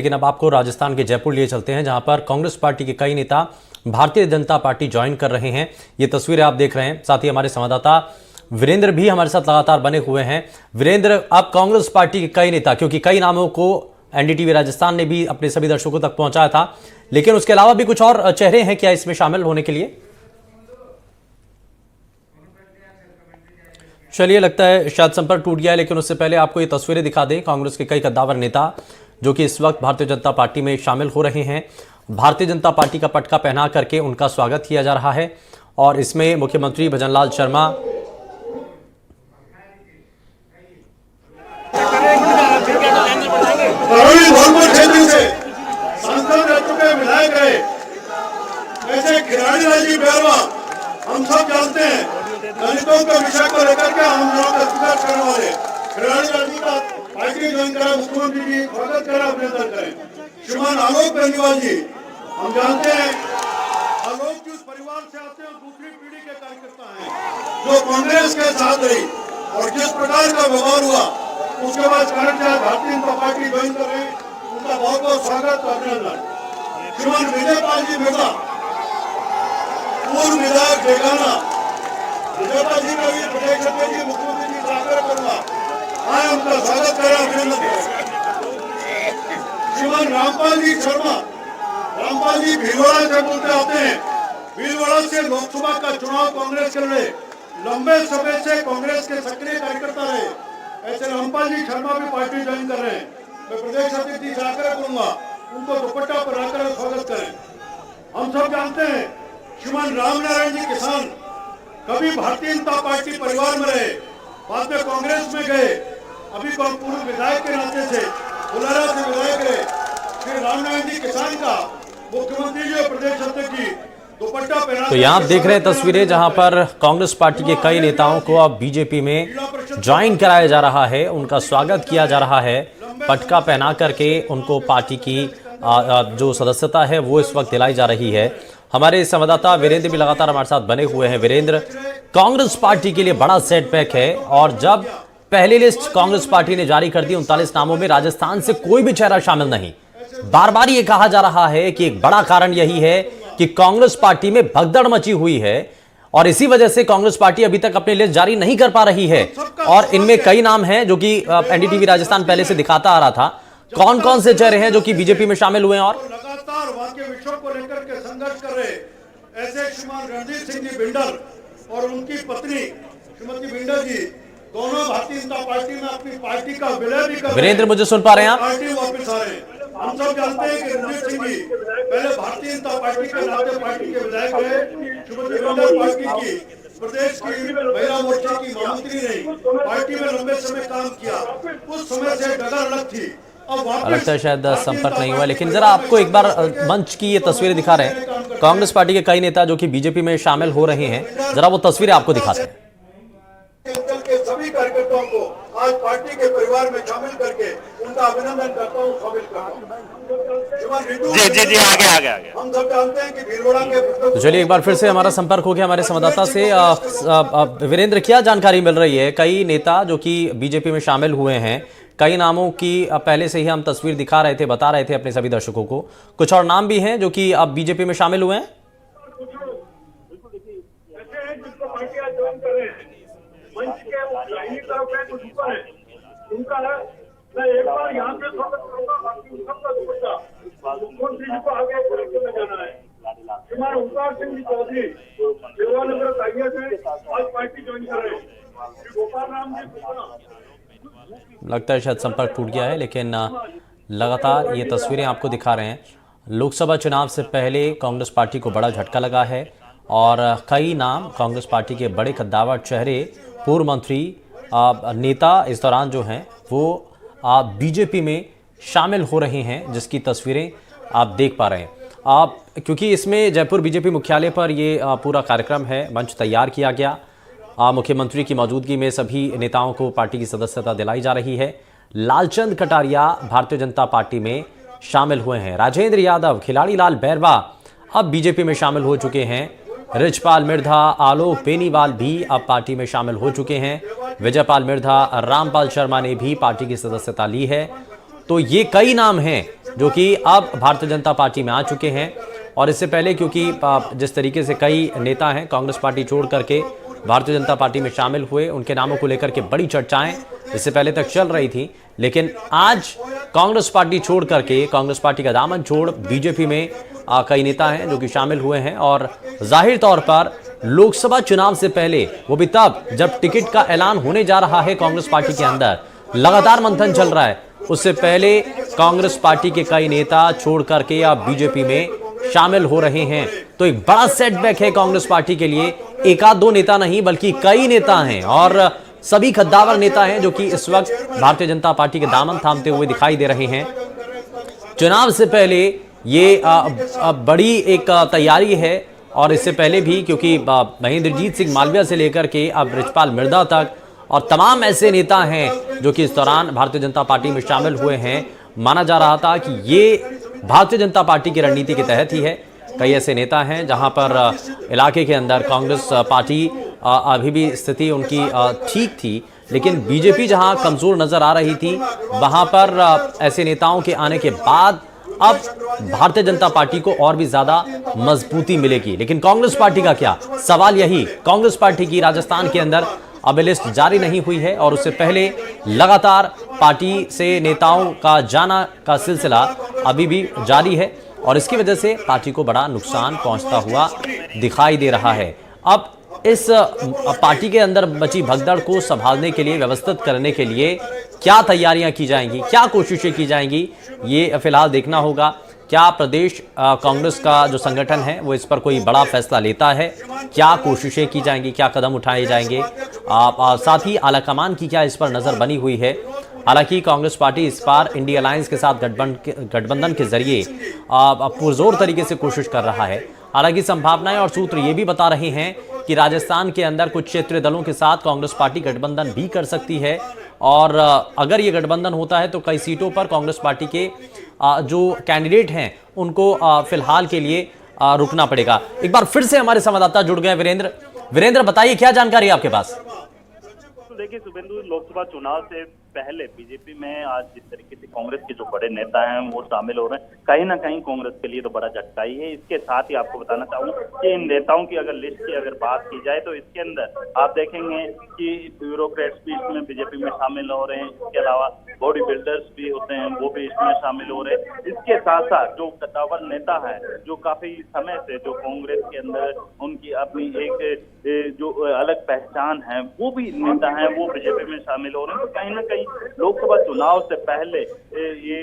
लेकिन अब आपको राजस्थान के जयपुर लिए चलते हैं, जहां पर कांग्रेस पार्टी के कई नेता भारतीय जनता पार्टी ज्वाइन कर रहे हैं। ये तस्वीरें आप देख रहे हैं। साथ ही हमारे संवाददाता वीरेंद्र भी हमारे साथ लगातार बने हुए हैं। वीरेंद्र, अब कांग्रेस पार्टी के कई नेता, क्योंकि कई नामों को एनडीटीवी राजस्थान ने भी अपने सभी दर्शकों तक पहुंचाया था, लेकिन उसके अलावा भी कुछ और चेहरे हैं क्या इसमें शामिल होने के लिए? चलिए, लगता है शायद संपर्क टूट गया है, लेकिन उससे पहले आपको ये तस्वीरें दिखा दें। कांग्रेस के कई कद्दावर नेता जो कि इस वक्त भारतीय जनता पार्टी में शामिल हो रहे हैं। भारतीय जनता पार्टी का पटका पहना करके उनका स्वागत किया जा रहा है और इसमें मुख्यमंत्री भजनलाल शर्मा, सांसद रह चुके विधायक रहे, ऐसे खिलाड़ी राजीव बैरवा, हम सब जानते हैं दलितों के विषय को लेकर के हम लोग का संघर्ष करने वाले खिलाड़ी राजीव का पार्टी ज्वाइन करा, मुख्यमंत्री जी स्वागत करें, अभिनंदन करें। श्रीमान आलोक बेनीवाल जी, हम जानते हैं आलोक जिस परिवार से आते हैं दूसरी पीढ़ी के कार्यकर्ता हैं, जो कांग्रेस के साथ रही और जिस प्रकार का व्यवहार हुआ उसके बाद भारतीय जनता पार्टी ज्वाइन कर रहे हैं, उनका बहुत बहुत स्वागत और अभिनंदन। श्रीमान विजयपाल जी मिर्जा, पूर्व विधायक डेगाना, विजयपाल जी का भी प्रदेश अध्यक्ष जी मुख्यमंत्री जी से आग्रह करूंगा, आए उनका स्वागत करें, अभिनंदन करें। श्रीमान रामपाल जी शर्मा, रामपाल जी भीलवाड़ा से बोलते आते हैं, भीलवाड़ा से लोकसभा का चुनाव कांग्रेस कर रहे, लंबे समय से कांग्रेस के सक्रिय कार्यकर्ता रहे, ऐसे रामपाल जी शर्मा भी पार्टी ज्वाइन कर रहे हैं। मैं प्रदेश अध्यक्ष जी से आग्रह करूंगा उनको दुपट्टा पर आकर स्वागत करें। हम सब जानते हैं श्रीमान रामनारायण जी किसान कभी भारतीय जनता पार्टी परिवार में रहे, बाद में कांग्रेस में गए, अभी पूर्व विधायक के नाते से बुलारा से विधायक रहे। श्री रामनारायण जी किसान का मुख्यमंत्री जी और प्रदेश अध्यक्ष जी दुपट्टा पहना। तो यहाँ आप देख रहे हैं तस्वीरें जहां पर कांग्रेस पार्टी के कई नेताओं को अब बीजेपी में ज्वाइन कराया जा रहा है, उनका स्वागत किया जा रहा है, पटका पहना करके उनको पार्टी की जो सदस्यता है वो इस वक्त दिलाई जा रही है। हमारे संवाददाता वीरेंद्र भी लगातार हमारे साथ बने हुए हैं। वीरेंद्र, कांग्रेस पार्टी के लिए बड़ा सेटबैक है और जब पहली लिस्ट कांग्रेस पार्टी ने जारी कर दी 39 नामों में राजस्थान से कोई भी चेहरा शामिल नहीं। बार बार ये कहा जा रहा है कि एक बड़ा कारण यही है कि कांग्रेस पार्टी में भगदड़ मची हुई है और इसी वजह से कांग्रेस पार्टी अभी तक अपनी लिस्ट जारी नहीं कर पा रही है। और इनमें कई नाम हैं जो कि एनडीटीवी राजस्थान पहले से दिखाता आ रहा था। कौन कौन से चेहरे हैं जो कि बीजेपी में शामिल हुए हैं और लगातार वहां के विषयों को लेकर के संघर्ष कर रहे, ऐसे श्रीमान रणजीत सिंह जी बिंडल और उनकी पत्नी श्रीमती बिंडल जी दोनों भारतीय जनता पार्टी में अपनी पार्टी का विलय भी कर। वीरेंद्र, मुझे सुन पा रहे हैं आप? पार्टी वापस आ रहे हैं। हम सब जानते हैं कि रणजीत सिंह जी पहले भारतीय जनता पार्टी के नाते पार्टी के विधायक रहे, श्रीमती बिंडल पार्टी की प्रदेश की महिला मोर्चा की महामंत्री रही, पार्टी में लंबे समय काम किया, उस समय से डगर अलग थी। लगता है शायद संपर्क नहीं हुआ, लेकिन जरा आपको एक बार मंच की ये तस्वीरें दिखा रहे हैं। कांग्रेस पार्टी के कई नेता जो कि बीजेपी में शामिल हो रहे हैं, जरा वो तस्वीरें आपको दिखाते हैं। सभी कार्यकर्ताओं को आज पार्टी के परिवार में शामिल करके उनका अभिनंदन करता हूँ, शामिल करता हूँ। जी आगे। हम सब जानते हैं कि भीलवाड़ा के। तो चलिए, एक बार फिर से हमारा संपर्क हो गया हमारे संवाददाता से। वीरेंद्र, क्या जानकारी मिल रही है? कई नेता जो कि बीजेपी में शामिल हुए हैं, कई नामों की पहले से ही हम तस्वीर दिखा रहे थे, बता रहे थे अपने सभी दर्शकों को। कुछ और नाम भी हैं जो कि अब बीजेपी में शामिल हुए हैं। मैं एक बार यहाँ पे स्वागत करूंगा, बाकी सबका दुपट्टा मुख्यमंत्री जी को आगे करके में जाना है। श्रीमान ओंकार सिंह जी चौधरी देवानगर से आज पार्टी ज्वाइन कर रहे हैं। श्री गोपाल राम जी, लगता है शायद संपर्क टूट गया है, लेकिन लगातार ये तस्वीरें आपको दिखा रहे हैं। लोकसभा चुनाव से पहले कांग्रेस पार्टी को बड़ा झटका लगा है और कई नाम कांग्रेस पार्टी के बड़े कद्दावर चेहरे, पूर्व मंत्री, नेता इस दौरान जो हैं वो बीजेपी में शामिल हो रहे हैं, जिसकी तस्वीरें आप देख पा रहे हैं। आप क्योंकि इसमें जयपुर बीजेपी मुख्यालय पर ये पूरा कार्यक्रम है, मंच तैयार किया गया। मुख्यमंत्री की मौजूदगी में सभी नेताओं को पार्टी की सदस्यता दिलाई जा रही है। लालचंद कटारिया भारतीय जनता पार्टी में शामिल हुए हैं। राजेंद्र यादव, खिलाड़ी लाल बैरवा अब बीजेपी में शामिल हो चुके हैं। रिचपाल मिर्धा, आलोक बेनीवाल भी अब पार्टी में शामिल हो चुके हैं। विजयपाल मिर्धा, रामपाल शर्मा ने भी पार्टी की सदस्यता ली है। तो ये कई नाम हैं जो कि अब भारतीय जनता पार्टी में आ चुके हैं। और इससे पहले क्योंकि जिस तरीके से कई नेता हैं कांग्रेस पार्टी छोड़ करके भारतीय जनता पार्टी में शामिल हुए, उनके नामों को लेकर के बड़ी चर्चाएं इससे पहले तक चल रही थी, लेकिन आज कांग्रेस पार्टी छोड़ करके, कांग्रेस पार्टी का दामन छोड़ बीजेपी में कई नेता हैं जो कि शामिल हुए हैं। और जाहिर तौर पर लोकसभा चुनाव से पहले, वो भी तब जब टिकट का ऐलान होने जा रहा है कांग्रेस पार्टी के अंदर, लगातार मंथन चल रहा है, उससे पहले कांग्रेस पार्टी के कई नेता छोड़ करके अब बीजेपी में शामिल हो रहे हैं। तो एक बड़ा सेटबैक है कांग्रेस पार्टी के लिए। एक आध दो नेता नहीं बल्कि कई नेता हैं और सभी कद्दावर नेता हैं जो कि इस वक्त भारतीय जनता पार्टी के दामन थामते हुए दिखाई दे रहे हैं। चुनाव से पहले ये बड़ी एक तैयारी है। और इससे पहले भी क्योंकि महेंद्रजीत सिंह मालविया से लेकर के अब बृजपाल मिर्धा तक और तमाम ऐसे नेता हैं जो कि इस दौरान भारतीय जनता पार्टी में शामिल हुए हैं। माना जा रहा था कि ये भारतीय जनता पार्टी की रणनीति के तहत ही है। कई ऐसे नेता हैं जहां पर इलाके के अंदर कांग्रेस पार्टी अभी भी स्थिति उनकी ठीक थी, लेकिन बीजेपी जहां कमजोर नजर आ रही थी, वहां पर ऐसे नेताओं के आने के बाद अब भारतीय जनता पार्टी को और भी ज्यादा मजबूती मिलेगी। लेकिन कांग्रेस पार्टी का क्या सवाल, यही कांग्रेस पार्टी की राजस्थान के अंदर अब लिस्ट जारी नहीं हुई है और उससे पहले लगातार पार्टी से नेताओं का जाना का सिलसिला अभी भी जारी है और इसकी वजह से पार्टी को बड़ा नुकसान पहुंचता हुआ दिखाई दे रहा है। अब इस पार्टी के अंदर बची भगदड़ को संभालने के लिए, व्यवस्थित करने के लिए क्या तैयारियां की जाएंगी, क्या कोशिशें की जाएंगी, ये फिलहाल देखना होगा। क्या प्रदेश कांग्रेस का जो संगठन है वो इस पर कोई बड़ा फैसला लेता है, क्या कोशिशें की जाएंगी, क्या कदम उठाए जाएंगे, साथ ही आलाकमान की क्या इस पर नजर बनी हुई है। हालांकि कांग्रेस पार्टी इस बार इंडिया अलायंस के साथ गठबंधन के जरिए पुरजोर तरीके से कोशिश कर रहा है। हालांकि संभावनाएं और सूत्र ये भी बता रहे हैं कि राजस्थान के अंदर कुछ क्षेत्रीय दलों के साथ कांग्रेस पार्टी गठबंधन भी कर सकती है और अगर ये गठबंधन होता है तो कई सीटों पर कांग्रेस पार्टी के जो कैंडिडेट हैं उनको फिलहाल के लिए रुकना पड़ेगा। एक बार फिर से हमारे संवाददाता जुड़ गए वीरेंद्र, बताइए क्या जानकारी है आपके पास। तो देखिए शुभेंदु, लोकसभा चुनाव से पहले बीजेपी में आज जिस तरीके से कांग्रेस के जो बड़े नेता हैं वो शामिल हो रहे हैं, कहीं ना कहीं कांग्रेस के लिए तो बड़ा झटका ही है। इसके साथ ही आपको बताना चाहूंगा कि इन नेताओं की अगर लिस्ट की अगर बात की जाए तो इसके अंदर आप देखेंगे कि ब्यूरोक्रेट्स भी इसमें बीजेपी में शामिल हो रहे हैं, इसके अलावा बॉडी बिल्डर्स भी होते हैं वो भी इसमें शामिल हो रहे हैं। इसके साथ साथ जो कद्दावर नेता है जो काफी समय से जो कांग्रेस के अंदर उनकी अपनी एक जो अलग पहचान है वो भी नेता है वो बीजेपी में शामिल हो रहे हैं। तो कहीं ना कहीं लोकसभा चुनाव से पहले ये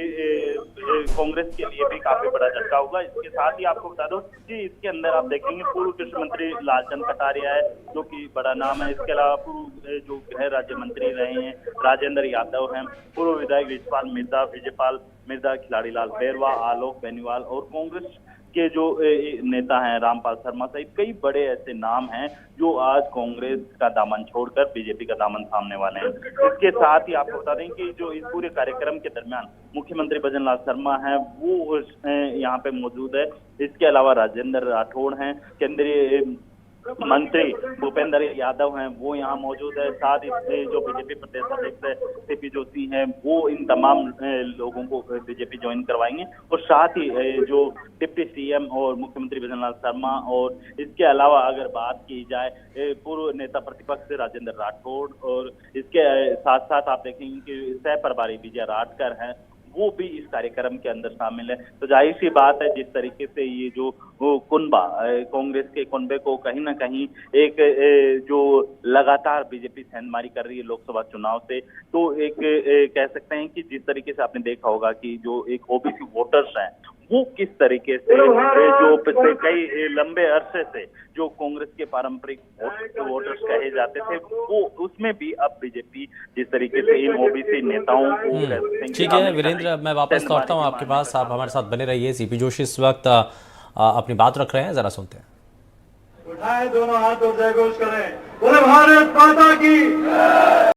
कांग्रेस के लिए भी काफी बड़ा झटका होगा। इसके साथ ही आपको बता दो कि इसके अंदर आप देखेंगे पूर्व कृषि मंत्री लालचंद कटारिया है जो कि बड़ा नाम है। इसके अलावा पूर्व जो गृह राज्य मंत्री रहे हैं राजेंद्र यादव हैं, पूर्व विधायक बृजपाल मिर्धा, विजयपाल मिर्धा, खिलाड़ी लाल बैरवा, आलोक बेनीवाल और कांग्रेस के जो नेता हैं रामपाल शर्मा सहित कई बड़े ऐसे नाम हैं जो आज कांग्रेस का दामन छोड़कर बीजेपी का दामन थामने वाले हैं। इसके साथ ही आपको बता दें कि जो इस पूरे कार्यक्रम के दरमियान मुख्यमंत्री भजन लाल शर्मा हैं वो यहाँ पे मौजूद है। इसके अलावा राजेंद्र राठौड़ हैं, केंद्रीय मंत्री भूपेंद्र यादव हैं वो यहाँ मौजूद है। साथ ही जो बीजेपी प्रदेश अध्यक्ष सीपी जोशी हैं वो इन तमाम लोगों को बीजेपी ज्वाइन करवाएंगे और साथ ही जो डिप्टी सीएम और मुख्यमंत्री भजन लाल शर्मा और इसके अलावा अगर बात की जाए पूर्व नेता प्रतिपक्ष राजेंद्र राठौड़ और इसके साथ साथ आप देखेंगे कि सह प्रभारी विजय राठकर हैं वो भी इस कार्यक्रम के अंदर शामिल है। तो जाहिर सी बात है जिस तरीके से ये जो कुनबा कांग्रेस के कुनबे को कहीं ना कहीं एक जो लगातार बीजेपी सेंधमारी कर रही है लोकसभा चुनाव से, तो एक कह सकते हैं कि जिस तरीके से आपने देखा होगा कि जो एक ओबीसी वोटर्स हैं वो किस तरीके से जो पिछले कई लंबे अरसे से जो कांग्रेस के पारंपरिक वोटर्स कहे जाते थे वो उसमें भी अब बीजेपी जिस तरीके से इन ओबीसी नेताओं को ठीक है वीरेंद्र, मैं वापस लौटता हूं आपके पास, आप हमारे साथ बने रहिए। सीपी जोशी इस वक्त अपनी बात रख रहे हैं, जरा सुनते हैं। उठाए दोनों हाथ और जयघोष करें, बोले भारत माता की।